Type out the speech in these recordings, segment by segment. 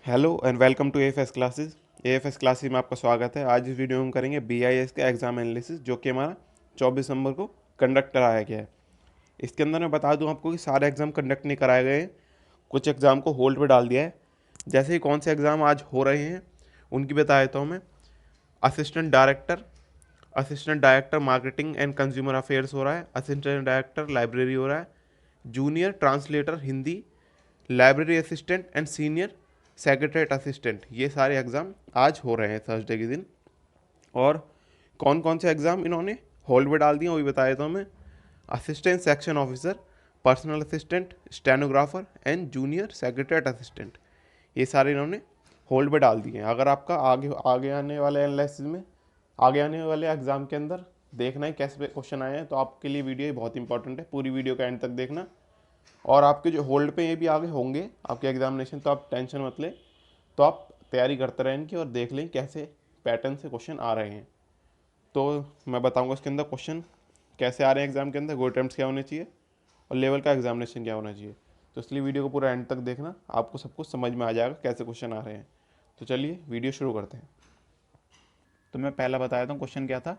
Hello and welcome to AFS classes. AFS classes में आपका स्वागत है। आज इस वीडियो में हम करेंगे बीआईएस का एग्ज़ाम एनालिसिस, जो कि हमारा 24 नवंबर को कंडक्ट कराया गया है। इसके अंदर मैं बता दूं आपको कि सारे एग्ज़ाम कंडक्ट नहीं कराए गए हैं, कुछ एग्ज़ाम को होल्ड पे डाल दिया है। जैसे ही कौन से एग्ज़ाम आज हो रहे हैं उनकी बता देता हूँ मैं। Assistant director marketing and consumer affairs हो रहा है। असिस्टेंट डायरेक्टर लाइब्रेरी हो रहा है। Junior translator Hindi, library assistant and senior secretariat assistant, ये सारे एग्ज़ाम आज हो रहे हैं थर्सडे के दिन। और कौन कौन से एग्ज़ाम इन्होंने होल्ड पे डाल दिए वो भी बता देता हूँ मैं। Assistant section officer, personal assistant, stenographer and junior secretariat assistant, ये सारे इन्होंने होल्ड पे डाल दिए हैं। अगर आपका आगे आगे आने वाले एनालिसिस में, आगे आने वाले एग्ज़ाम के अंदर देखना है कैसे क्वेश्चन आए हैं, तो आपके लिए वीडियो ये बहुत इंपॉर्टेंट है। पूरी वीडियो का एंड तक देखना। और आपके जो होल्ड पे ये भी आगे होंगे आपके एग्जामिनेशन, तो आप टेंशन मत लें। तो आप तैयारी करते रहें इनकी और देख लें कैसे पैटर्न से क्वेश्चन आ रहे हैं। तो मैं बताऊंगा इसके अंदर क्वेश्चन कैसे आ रहे हैं एग्जाम के अंदर, गो अटेम्प्ट्स क्या होने चाहिए और लेवल का एग्जामिनेशन क्या होना चाहिए। तो इसलिए वीडियो को पूरा एंड तक देखना, आपको सब कुछ समझ में आ जाएगा कैसे क्वेश्चन आ रहे हैं। तो चलिए वीडियो शुरू करते हैं। तो मैं पहला बताया था क्वेश्चन क्या था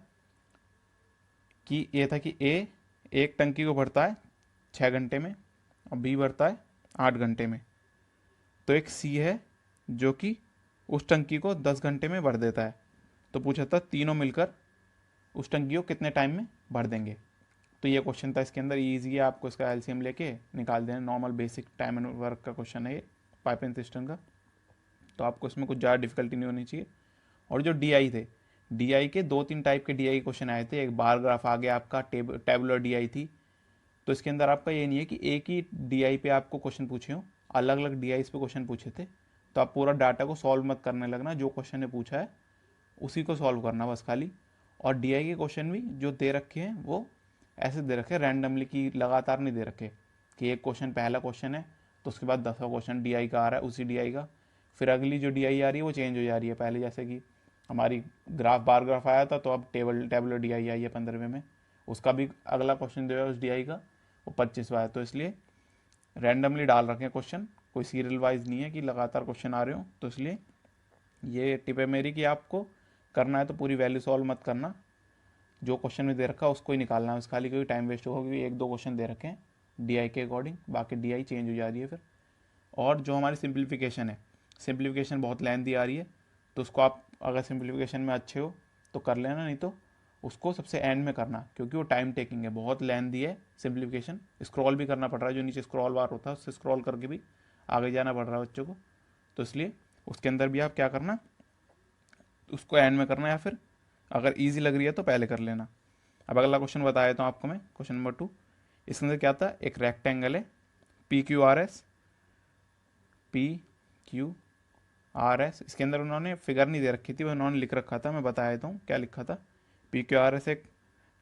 कि ये था कि ए एक टंकी को भरता है 6 घंटे में और बी भरता है 8 घंटे में। तो एक सी है जो कि उस टंकी को 10 घंटे में भर देता है। तो पूछा था तीनों मिलकर उस टंकी को कितने टाइम में भर देंगे। तो ये क्वेश्चन था। इसके अंदर ईजी है, आपको इसका एलसीएम लेके निकाल देना। Normal basic time and work का क्वेश्चन है ये, पाइपिंग सिस्टम का। तो आपको इसमें कुछ ज़्यादा डिफिकल्टी नहीं होनी चाहिए। और जो डीआई थे, डीआई के 2-3 टाइप के डीआई क्वेश्चन आए थे। एक बार ग्राफ आ गया आपका, टेबुलर डीआई थी। तो इसके अंदर आपका ये नहीं है कि एक ही डीआई पे आपको क्वेश्चन पूछे हों, अलग अलग डीआई पे क्वेश्चन पूछे थे। तो आप पूरा डाटा को सॉल्व मत करने लगना, जो क्वेश्चन ने पूछा है उसी को सॉल्व करना बस खाली। और डीआई के क्वेश्चन भी जो दे रखे हैं वो ऐसे दे रखे हैं रैंडमली, की लगातार नहीं दे रखे कि एक क्वेश्चन पहला क्वेश्चन है तो उसके बाद 10वां क्वेश्चन डीआई का आ रहा है उसी डीआई का, फिर अगली जो डीआई आ रही है वो चेंज हो जा रही है। पहले जैसे कि हमारी ग्राफ बार ग्राफ आया था, तो अब टेबलर डीआई आई है 15वें में, उसका भी अगला क्वेश्चन जो है उस डीआई का वो 25वां है। तो इसलिए रैंडमली डाल रखे हैं क्वेश्चन, कोई सीरियल वाइज नहीं है कि लगातार क्वेश्चन आ रहे हो। तो इसलिए ये टिप है मेरी कि आपको करना है तो पूरी वैल्यू सॉल्व मत करना, जो क्वेश्चन में दे रखा है उसको ही निकालना है, उस खाली कोई टाइम वेस्ट होगा, क्योंकि एक दो क्वेश्चन दे रखे हैं डीआई के अकॉर्डिंग, बाकी डीआई चेंज हो जा रही है फिर। और जो हमारी सिंप्लीफिकेशन है, सिंप्लीफिकेशन बहुत लेंथी आ रही है, तो उसको आप अगर सिंप्लीफिकेशन में अच्छे हो तो कर लेना, नहीं तो उसको सबसे एंड में करना, क्योंकि वो टाइम टेकिंग है, बहुत लेंथी है सिंप्लीफिकेशन। स्क्रॉल भी करना पड़ रहा है, जो नीचे स्क्रॉल बार होता है उससे स्क्रॉल करके भी आगे जाना पड़ रहा है बच्चों को। तो इसलिए उसके अंदर भी आप क्या करना, उसको एंड में करना, या फिर अगर ईजी लग रही है तो पहले कर लेना। अब अगला क्वेश्चन बता देता हूँ आपको मैं, क्वेश्चन नंबर 2। इसके अंदर क्या था, एक रेक्टेंगल है P Q R S, P Q R S. इसके अंदर उन्होंने फिगर नहीं दे रखी थी, वो उन्होंने लिख रखा था, मैं बता देता हूँ क्या लिखा था। पी क्यू आर एस एक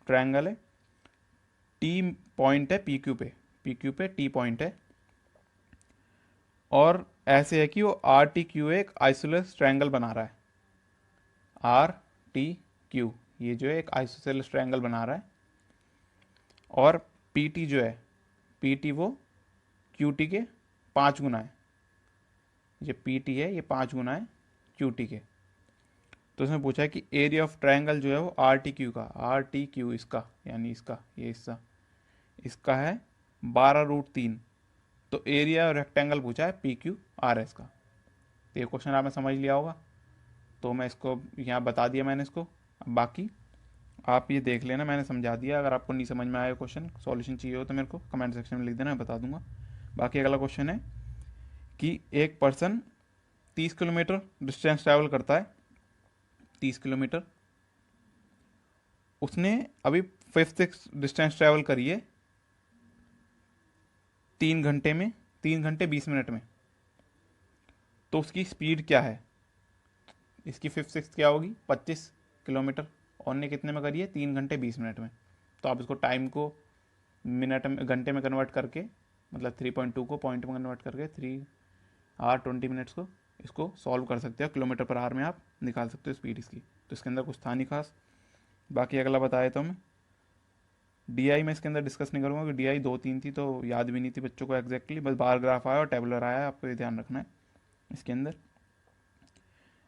ट्रायंगल है, टी पॉइंट है पी क्यू पे टी पॉइंट है, और ऐसे है कि वो आर टी क्यू एक आइसोलेस ट्रायंगल बना रहा है। आर टी क्यू ये जो है एक आइसोसेलेस ट्रायंगल बना रहा है। और पी टी जो है, पी टी वो क्यू टी के 5 गुना है। ये पी टी है ये 5 गुना है क्यू टी के। तो इसमें पूछा है कि एरिया ऑफ ट्रायंगल जो है वो आर टी क्यू का, आर टी क्यू इसका यानी इसका ये हिस्सा, इसका है 12√3। तो एरिया रेक्टेंगल पूछा है पी क्यू आर एस का। तो ये क्वेश्चन आपने समझ लिया होगा, तो मैं इसको यहाँ बता दिया मैंने इसको। अब बाकी आप ये देख लेना, मैंने समझा दिया। अगर आपको नहीं समझ में आया क्वेश्चन, सॉल्यूशन चाहिए हो तो मेरे को कमेंट सेक्शन में लिख देना, मैं बता दूंगा। बाकी अगला क्वेश्चन है कि एक पर्सन 30 किलोमीटर डिस्टेंस ट्रैवल करता है, 30 किलोमीटर। उसने अभी 5-6 डिस्टेंस ट्रैवल करी है 3 घंटे में, 3 घंटे 20 मिनट में। तो उसकी स्पीड क्या है, इसकी 5-6 क्या होगी 25 किलोमीटर, और ने कितने में करी है 3 घंटे 20 मिनट में। तो आप इसको टाइम को मिनट में घंटे में कन्वर्ट करके, मतलब 3.2 को पॉइंट में कन्वर्ट करके 3 आवर 20 मिनट्स को इसको सॉल्व कर सकते हो, किलोमीटर पर आवर में आप निकाल सकते हो स्पीड इसकी। तो इसके अंदर कुछ था नहीं खास। बाकी अगला बताया तो मैं डीआई में इसके अंदर डिस्कस नहीं करूँगा, कि डीआई 2-3 थी तो याद भी नहीं थी बच्चों को एग्जैक्टली, बस बार ग्राफ आया और टेबलर आया, आपको ये ध्यान रखना है इसके अंदर।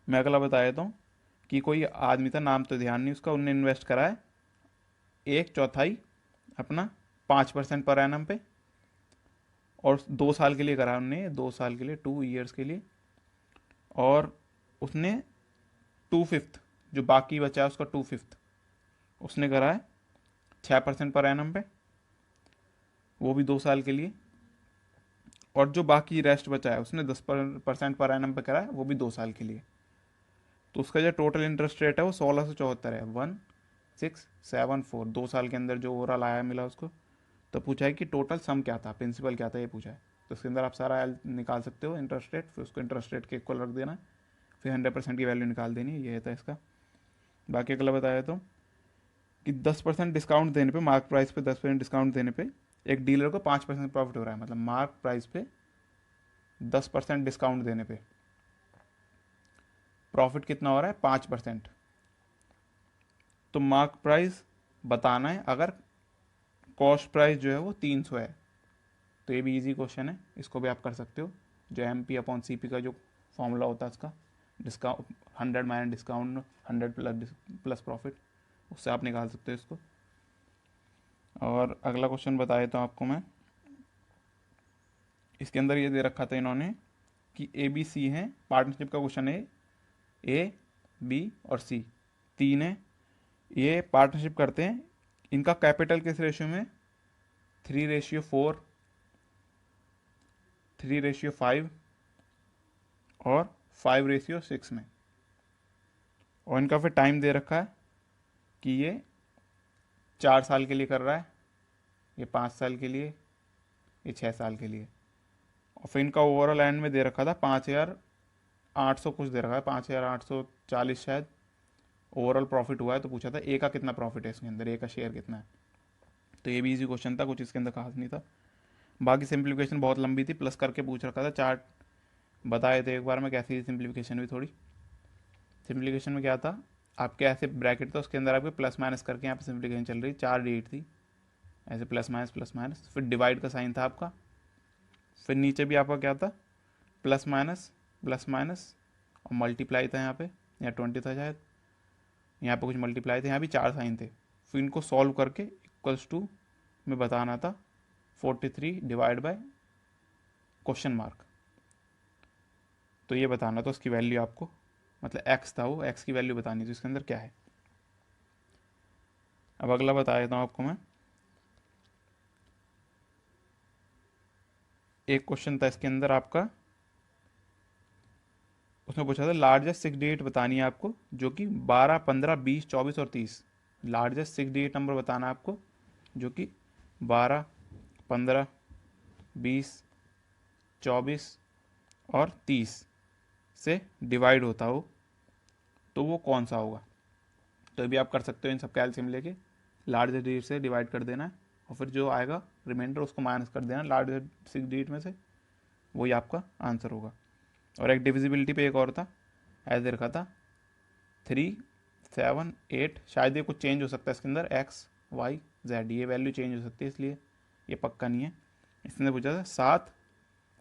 मैं अगला बता देता हूँ कि कोई आदमी था, नाम तो ध्यान नहीं उसका, उनने इन्वेस्ट करा है 1/4 अपना 5% पर एनम पे, और 2 साल के लिए करा है उनने, 2 साल के लिए, 2 ईयर्स के लिए। और उसने 2/5, जो बाकी बचा है उसका 2/5 उसने करा है 6% पर एनम पे, वो भी 2 साल के लिए। और जो बाकी रेस्ट बचा है उसने 10% पर एनम पे करा है, वो भी 2 साल के लिए। तो उसका जो टोटल इंटरेस्ट रेट है वो 1674 है, 1674, 2 साल के अंदर जो ओवरऑल आया मिला उसको। तो पूछा है कि टोटल सम क्या था, प्रिंसिपल क्या था, ये पूछा है। तो उसके अंदर आप सारा निकाल सकते हो इंटरेस्ट रेट, फिर उसको इंटरेस्ट रेट के इक्वल रख देना, फिर 100% की वैल्यू निकाल देनी, ये था इसका। बाकी अगला बताया तो कि 10% डिस्काउंट देने पे, मार्क प्राइस पे 10% डिस्काउंट देने पे एक डीलर को 5% प्रॉफिट हो रहा है। मतलब मार्क प्राइस पे 10% डिस्काउंट देने पे प्रॉफिट कितना हो रहा है, 5%। तो मार्क प्राइस बताना है अगर कॉस्ट प्राइस जो है वो 300 है। तो ये भी इजी क्वेश्चन है, इसको भी आप कर सकते हो। जो MP/CP का जो फॉर्मूला होता है उसका, discount 100 minus discount 100 plus profit, उससे आप निकाल सकते हो इसको। और अगला क्वेश्चन बता देता हूँ आपको मैं। इसके अंदर ये दे रखा था इन्होंने कि ABC है, पार्टनरशिप का क्वेश्चन है। A, B और C तीन है, ये पार्टनरशिप करते हैं। इनका कैपिटल किस रेशियो में, 3:4, 3:5 और 5:6 में। और इनका फिर टाइम दे रखा है कि ये 4 साल के लिए कर रहा है, ये 5 साल के लिए, ये 6 साल के लिए। और फिर इनका ओवरऑल एंड में दे रखा था 5,800 कुछ दे रखा है, 5,840 शायद ओवरऑल प्रॉफिट हुआ है। तो पूछा था ए का कितना प्रॉफिट है इसके अंदर, ए का शेयर कितना है। तो ये भी इजी क्वेश्चन था, कुछ इसके अंदर खास नहीं था। बाकी सिंप्लीफिकेशन बहुत लंबी थी, प्लस करके पूछ रखा था, चार्ट बताए थे एक बार में कैसी थी सिंप्लीफिकेशन भी थोड़ी। सिंप्लीफिकेशन में क्या था, आपके ऐसे ब्रैकेट था, उसके अंदर आपके प्लस माइनस करके यहाँ पे सिंप्लीफिकेशन चल रही, 4 डिजिट थी, ऐसे प्लस माइनस, फिर डिवाइड का साइन था आपका, फिर नीचे भी आपका क्या था, प्लस माइनस और मल्टीप्लाई था यहाँ पे, या 20 था शायद, यहाँ पे कुछ मल्टीप्लाई थे, यहाँ भी 4 साइन थे। फिर इनको सॉल्व करके इक्वल्स टू में बताना था 43 डिवाइड बाय क्वेश्चन मार्क। तो ये बताना था उसकी वैल्यू आपको, मतलब एक्स था, वो एक्स की वैल्यू बतानी थी इसके अंदर क्या है। अब अगला बता देता हूँ आपको मैं। एक क्वेश्चन था इसके अंदर आपका, उसमें पूछा था लार्जेस्ट 6 डिजिट बतानी है आपको, जो कि 12, 15, 20, 24 और 30। लार्जेस्ट 6 डिजिट नंबर बताना है आपको जो कि 12, 15, 20, 24 और 30 से डिवाइड होता हो, तो वो कौन सा होगा। तो अभी आप कर सकते हो, इन सब का एलसीएम लेके लार्जेस्ट डिजिट से डिवाइड कर देना है, और फिर जो आएगा रिमाइंडर उसको माइनस कर देना लार्जेस्ट 6 डिजिट में से, वही आपका आंसर होगा। और एक डिविजिबिलिटी पे एक और था, ऐसे रखा था 3, 7, 8, शायद ये कुछ चेंज हो सकता है इसके अंदर, X, Y, Z ये वैल्यू चेंज हो सकती है, इसलिए ये पक्का नहीं है। इसने पूछा था 7,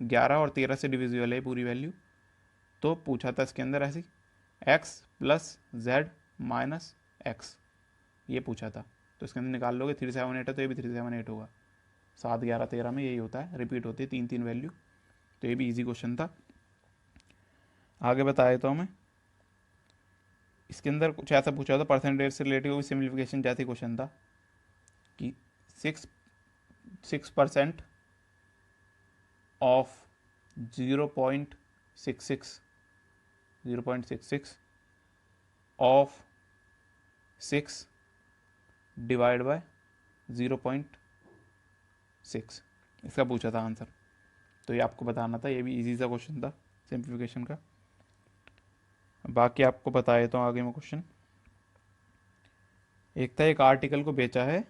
11 और 13 से डिविजिबल है पूरी वैल्यू। तो पूछा था इसके अंदर ऐसी X+Z-X, ये पूछा था। तो इसके अंदर निकाल लोगे, 378 है तो ये भी 378 होगा। 7, 11, 13 में यही होता है, रिपीट होती है 3 3 वैल्यू। तो ये भी इजी क्वेश्चन था। आगे बता देता हूँ मैं। इसके अंदर कुछ ऐसा पूछा था, परसेंटेज से रिलेटिव भी सिम्प्लीफिकेशन जैसे क्वेश्चन था कि 6% ऑफ 0.66, 0.66 ऑफ 6 डिवाइड बाय 0.6, इसका पूछा था आंसर। तो ये आपको बताना था, ये भी इजी सा क्वेश्चन था सिंप्लीफिकेशन का। बाकी आपको बता देता हूँ आगे में क्वेश्चन। एक था, एक आर्टिकल को बेचा है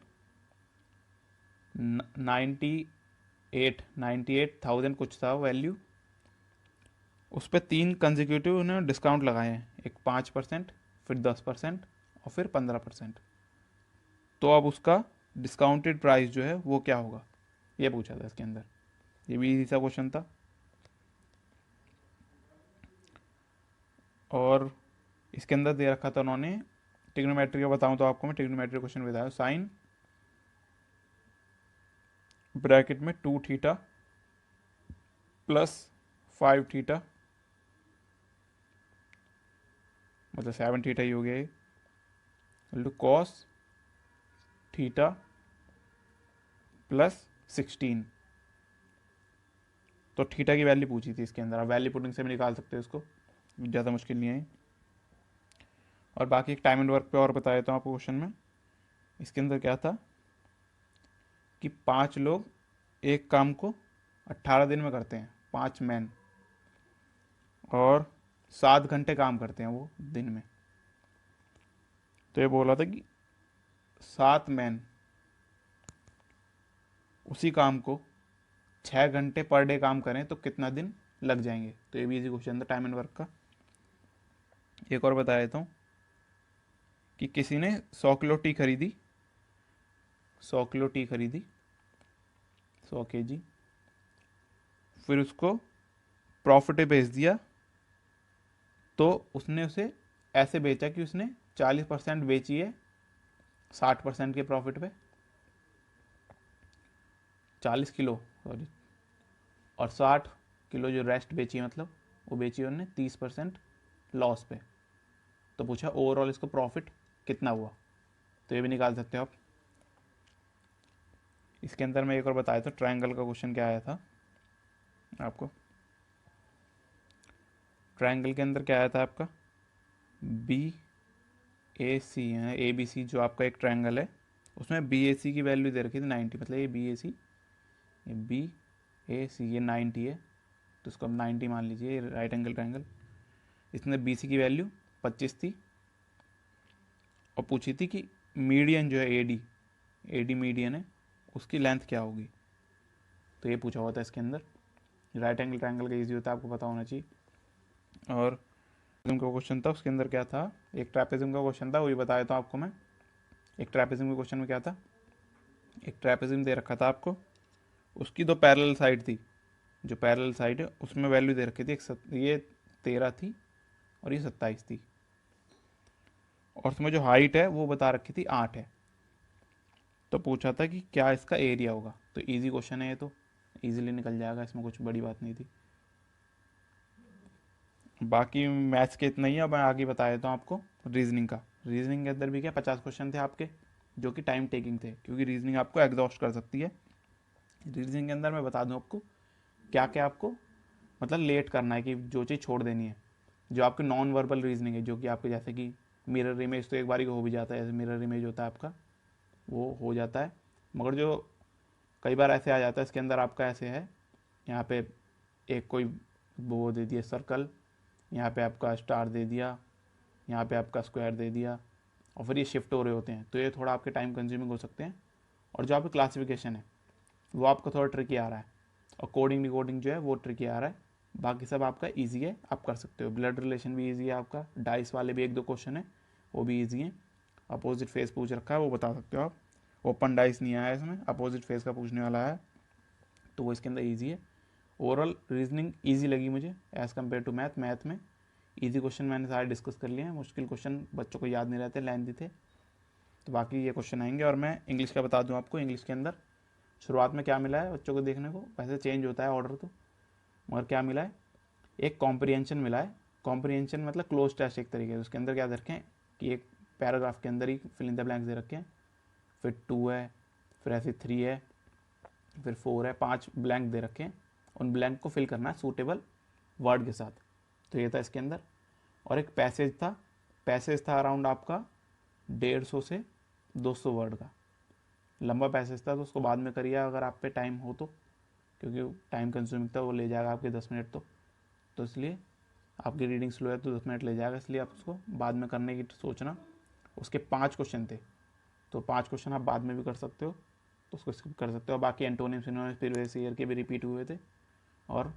98,000 कुछ था वैल्यू, उस पर 3 कंजिक्यूटिव उन्होंने डिस्काउंट लगाए हैं, एक 5%, फिर 10% और फिर 15%। तो अब उसका डिस्काउंटेड प्राइस जो है वो क्या होगा, ये पूछा था इसके अंदर। ये भी इजी सा क्वेश्चन था। और इसके अंदर दे रखा था उन्होंने ट्रिग्नोमेट्री का, बताऊं तो आपको मैं ट्रिग्नोमेट्री क्वेश्चन बताया, साइन ब्रैकेट में 2 थीटा प्लस 5 थीटा, मतलब 7 थीटा ही हो गया ये, कॉस थीटा प्लस 16। तो थीटा की वैल्यू पूछी थी इसके अंदर, आप वैल्यू पुटिंग से भी निकाल सकते हो इसको, ज़्यादा मुश्किल नहीं है। और बाकी एक टाइम एंड वर्क पे और बता देता हूँ आपको क्वेश्चन में। इसके अंदर क्या था कि 5 लोग एक काम को 18 दिन में करते हैं, 5 मैन, और 7 घंटे काम करते हैं वो दिन में। तो ये बोला था कि 7 मैन उसी काम को 6 घंटे पर डे काम करें तो कितना दिन लग जाएंगे। तो ये भी इजी क्वेश्चन था टाइम एंड वर्क का। एक और बता देता हूँ कि किसी ने 100 किलो टी खरीदी, 100 किलो टी खरीदी, 100 kg, फिर उसको प्रॉफिट पे बेच दिया। तो उसने उसे ऐसे बेचा कि उसने 40% बेची है 60% के प्रॉफिट पे, 40 किलो सॉरी, और 60 किलो जो रेस्ट बेची है, मतलब वो बेची उन्होंने 30% लॉस पे। तो पूछा ओवरऑल इसको प्रॉफिट कितना हुआ, तो ये भी निकाल सकते हो आप। इसके अंदर मैं एक और बताया था, ट्रायंगल का क्वेश्चन क्या आया था आपको। ट्रायंगल के अंदर क्या आया था आपका, बी ए सी है, ए बी सी जो आपका एक ट्रायंगल है, उसमें बी ए सी की वैल्यू दे रखी थी 90, मतलब ये बी ए सी, ये बी ए सी, ये 90 है, तो इसको हम 90 मान लीजिए, राइट एंगल ट्रायंगल। इसमें बी सी की वैल्यू 25 थी, और पूछी थी कि मीडियन जो है ए डी मीडियन है, उसकी लेंथ क्या होगी। तो ये पूछा हुआ था इसके अंदर। राइट एंगल ट्रायंगल का ईजी होता है, आपको पता होना चाहिए। और का क्वेश्चन था, उसके अंदर क्या था, एक ट्रैपेजिज्म का क्वेश्चन था, वही बताया था आपको मैं। एक ट्रैपेजिज्म के क्वेश्चन में क्या था, एक ट्रैपेजिज्म दे रखा था आपको, उसकी 2 पैरेलल साइड थी, जो पैरेलल साइड है उसमें वैल्यू दे रखी थी, ये 13 थी और ये 27 थी, और उसमें जो हाइट है वो बता रखी थी 8 है। तो पूछा था कि क्या इसका एरिया होगा। तो इजी क्वेश्चन है ये, तो इजीली निकल जाएगा, इसमें कुछ बड़ी बात नहीं थी। बाकी मैथ्स के इतना ही है। अब मैं आगे बता देता हूँ आपको रीजनिंग का। रीजनिंग के अंदर भी क्या 50 क्वेश्चन थे आपके, जो कि टाइम टेकिंग थे, क्योंकि रीजनिंग आपको एग्जॉस्ट कर सकती है। रीजनिंग के अंदर मैं बता दूँ आपको क्या क्या आपको मतलब लेट करना है, कि जो चीज़ छोड़ देनी है। जो आपकी नॉन वर्बल रीजनिंग है, जो कि आपके जैसे कि मिरर इमेज, तो एक बारी को हो भी जाता है, जैसे मिरर इमेज होता है आपका, वो हो जाता है। मगर जो कई बार ऐसे आ जाता है इसके अंदर आपका, ऐसे है यहाँ पे एक कोई वो दे दिया सर्कल, यहाँ पे आपका स्टार दे दिया, यहाँ पे आपका स्क्वायर दे दिया, और फिर ये शिफ्ट हो रहे होते हैं, तो ये थोड़ा आपके टाइम कंज्यूमिंग हो सकते हैं। और जो आपकी क्लासिफिकेशन है वो आपका थोड़ा ट्रिकी आ रहा है, और कोडिंग डिकोडिंग जो है वो ट्रिकी आ रहा है। बाकी सब आपका ईजी है, आप कर सकते हो। ब्लड रिलेशन भी ईजी है आपका, डाइस वाले भी 1-2 क्वेश्चन है वो भी ईजी है। अपोजिट फेस पूछ रखा है, वो बता सकते हो आप। ओपन डाइस नहीं आया इसमें, अपोजिट फेस का पूछने वाला है, तो वो इसके अंदर ईजी है। ओवरऑल रीजनिंग ईजी लगी मुझे as compare to math. Math में ईजी क्वेश्चन मैंने सारे डिस्कस कर लिए हैं, मुश्किल क्वेश्चन बच्चों को याद नहीं रहते, लेंथी थे, तो बाकी ये क्वेश्चन आएंगे। और मैं इंग्लिश का बता दूं आपको, इंग्लिश के अंदर शुरुआत में क्या मिला है बच्चों को देखने को, वैसे चेंज होता है ऑर्डर तो, मगर क्या मिला है, एक कॉम्प्रिहेंशन मिला है। कॉम्प्रिहेंशन मतलब क्लोज टेस्ट एक तरीके से, उसके अंदर क्या दे रखे हैं कि एक पैराग्राफ के अंदर ही फिल इन द ब्लैंक्स दे रखे हैं, फिर 2 है, फिर ऐसे 3 है, फिर 4 है, 5 ब्लैंक दे रखे हैं, उन ब्लैंक को फिल करना है सूटेबल वर्ड के साथ। तो ये था इसके अंदर। और एक पैसेज था, पैसेज था अराउंड आपका 150 से 200 वर्ड का लंबा पैसेज था, तो उसको बाद में करिए अगर आप पे टाइम हो तो, क्योंकि टाइम कंज्यूमिंग था, वो ले जाएगा आपके 10 मिनट तो इसलिए आपकी रीडिंग स्लो है तो 10 मिनट ले जाएगा, इसलिए आप उसको बाद में करने की सोचना। उसके 5 क्वेश्चन थे, तो 5 क्वेश्चन आप बाद में भी कर सकते हो, तो उसको स्किप कर सकते हो। बाकी एंटोनिम्स सिनोनिम्स प्रीवियस ईयर के भी रिपीट हुए थे, और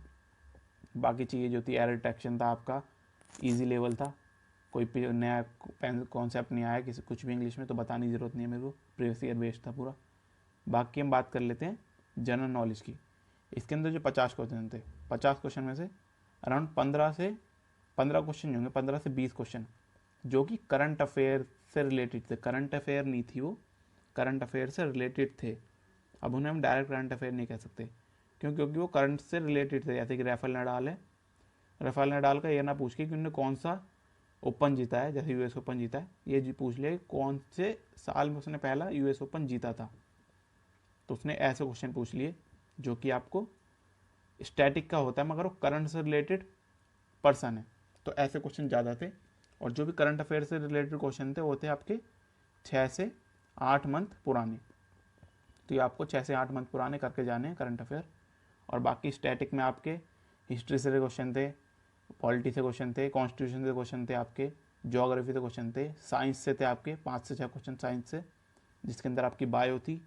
बाकी चीज़ें जो थी, एरर डिटेक्शन था आपका, इजी लेवल था, कोई नया कॉन्सेप्ट नहीं आया किसी कुछ भी इंग्लिश में, तो बताने की ज़रूरत नहीं है मेरे को, प्रीवियस ईयर बेस्ड था पूरा। बाकी हम बात कर लेते हैं जनरल नॉलेज की। इसके अंदर जो 50 क्वेश्चन थे, 50 क्वेश्चन में से अराउंड 15 से 15 क्वेश्चन होंगे, 15 से 20 क्वेश्चन जो कि करंट अफेयर से रिलेटेड थे। करंट अफेयर नहीं थी वो, करंट अफेयर से रिलेटेड थे। अब उन्हें हम डायरेक्ट करंट अफेयर नहीं कह सकते, क्योंकि वो करंट से रिलेटेड थे। जैसे कि राफेल नडाल है, राफेल नडाल का ये ना पूछ के कि उन्होंने कौन सा ओपन जीता है, जैसे यूएस ओपन जीता है, ये जी पूछ ले कौन से साल में उसने पहला यूएस ओपन जीता था। तो उसने ऐसे क्वेश्चन पूछ लिए जो कि आपको स्टैटिक का होता है, मगर वो करंट से रिलेटेड पर्सन है। तो ऐसे क्वेश्चन ज़्यादा थे। और जो भी करंट अफेयर से रिलेटेड क्वेश्चन थे वो थे आपके 6 से 8 मंथ पुराने। तो ये आपको 6 से 8 मंथ पुराने करके जाने हैं करंट अफेयर। और बाकी स्टैटिक में आपके हिस्ट्री से क्वेश्चन थे, पॉलिटी से क्वेश्चन थे, कॉन्स्टिट्यूशन से क्वेश्चन थे, आपके ज्योग्राफी से क्वेश्चन थे, साइंस से थे आपके 5 से 6 क्वेश्चन साइंस से, जिसके अंदर आपकी बायो थी।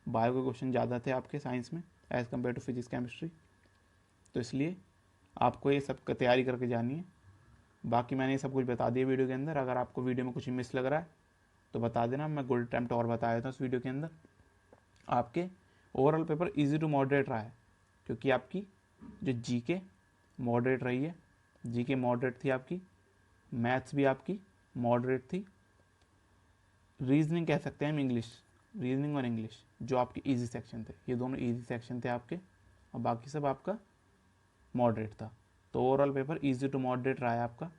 बायो के क्वेश्चन ज़्यादा थे आपके साइंस में as compare to physics chemistry. तो इसलिए आपको ये सब का तैयारी करके जानी है। बाकी मैंने ये सब कुछ बता दिया वीडियो के अंदर। अगर आपको वीडियो में कुछ मिस लग रहा है तो बता देना, मैं गोल्ड अटेम्प्ट और बता देता हूँ उस वीडियो के अंदर। आपके overall paper easy to moderate रहा है, क्योंकि आपकी जो जीके मॉडरेट रही है, जीके मॉडरेट थी आपकी, मैथ्स भी आपकी मॉडरेट थी, रीजनिंग कह सकते हैं हम इंग्लिश, रीजनिंग और इंग्लिश जो आपके इजी सेक्शन थे, ये दोनों इजी सेक्शन थे आपके, और बाकी सब आपका मॉडरेट था। तो overall paper easy to moderate रहा है आपका।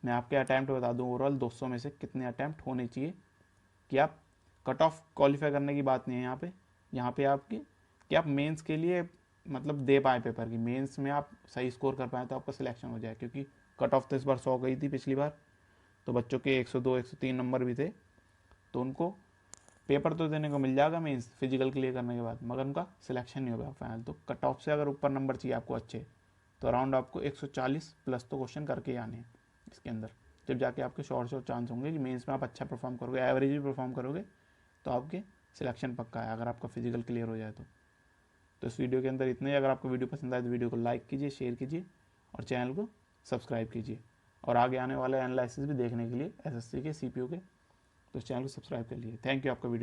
मैं आपके अटैम्प्ट बता दूं, ओवरऑल 200 में से कितने अटैम्प्ट होने चाहिए, कि आप कट ऑफ क्वालिफाई करने की बात नहीं है यहाँ पे आपकी कि आप मेंस के लिए मतलब दे पाए पेपर की, मेंस में आप सही स्कोर कर पाए तो आपका सिलेक्शन हो जाए। क्योंकि कट ऑफ तो इस बार 100 गई थी पिछली बार, तो बच्चों के 102 103 नंबर भी थे, तो उनको पेपर तो देने को मिल जाएगा मेंस फिजिकल क्लियर करने के बाद, मगर उनका सिलेक्शन नहीं होगा फाइनल। तो कट ऑफ से अगर ऊपर नंबर चाहिए आपको अच्छे, तो अराउंड आपको 140 प्लस तो क्वेश्चन करके आने हैं इसके अंदर, जब जाके आपके शॉर्ट चांस होंगे कि मेंस में आप अच्छा परफॉर्म करोगे, एवरेज भी परफॉर्म करोगे तो आपके सिलेक्शन पक्का है, अगर आपका फिजिकल क्लियर हो जाए तो इस वीडियो के अंदर इतना ही। अगर आपको वीडियो पसंद आए तो वीडियो को लाइक कीजिए, शेयर कीजिए और चैनल को सब्सक्राइब कीजिए। और आगे आने वाले एनालिसिस भी देखने के लिए एसएससी के सीपीओ के, तो इस चैनल को सब्सक्राइब कर लीजिए। थैंक यू आपका वीडियो